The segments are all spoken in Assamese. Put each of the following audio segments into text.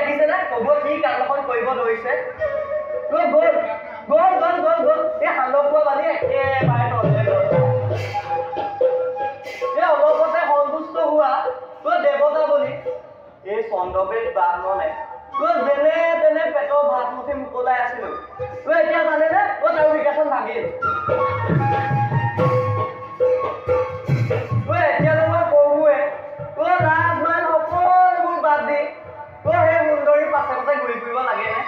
দেখিছে না কব কি কামখন কৰিব ধৰিছে গ'ল গ'ল গ'ল গ'ল গ'ল গ'ল এই হালকুৱা বালি একেবাৰে তললে গ'ল এই অলপতে সন্তুষ্ট হোৱা তই দেৱতা বুলি এই চন্দ্ৰবেদ ব্ৰাহ্মণে তই যেনে তেনে পেটৰ ভাত মুঠি মোকলাই আছিলো তই এতিয়া জানেনে তই তাৰ বিকাশন ভাগিল তই এতিয়ালৈ মই কওঁৱে তই ৰাজমান সকলোবোৰ বাদ দি তই সেই সুন্দৰী পাছে পাছে ঘূৰি ফুৰিব লাগেনে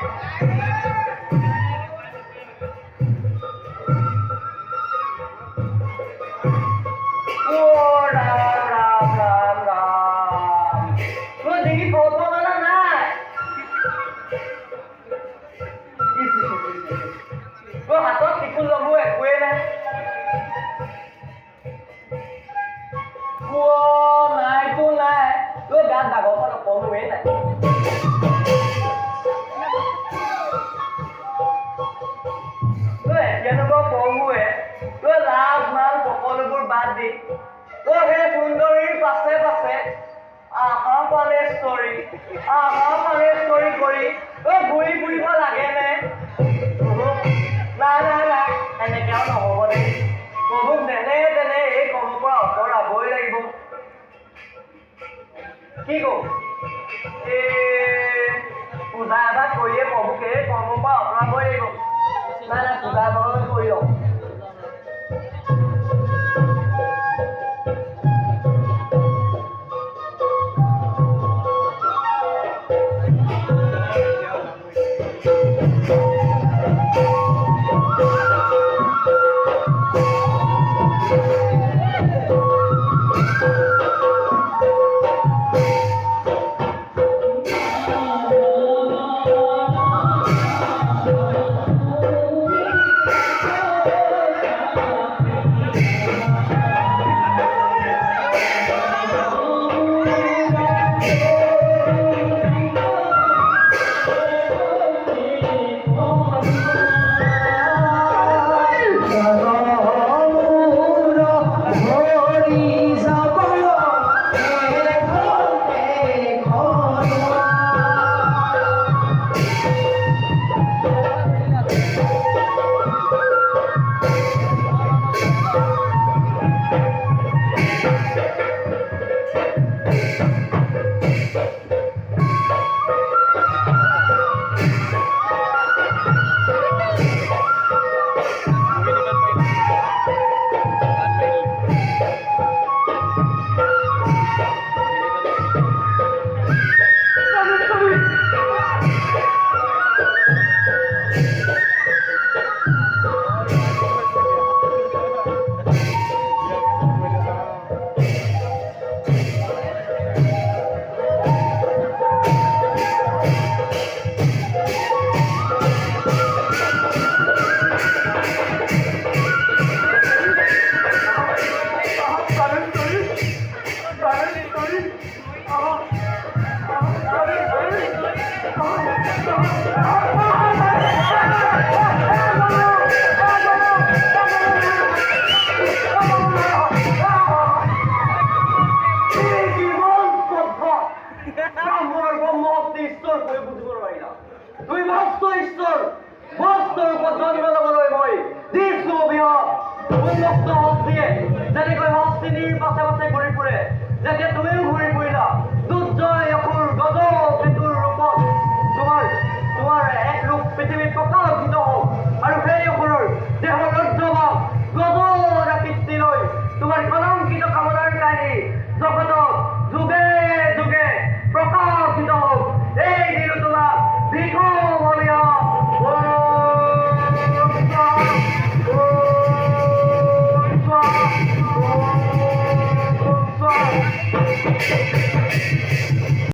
কি কওঁ পূজা এভাগ কৰিয়ে প্ৰভুকে কৰ্মৰ পৰা আঁতৰাবই লাগিব নাই নাই পূজা এভাগ কৰি লওঁ Jadi kau hosting ni pasal-pasal korek-korek. Jadi tu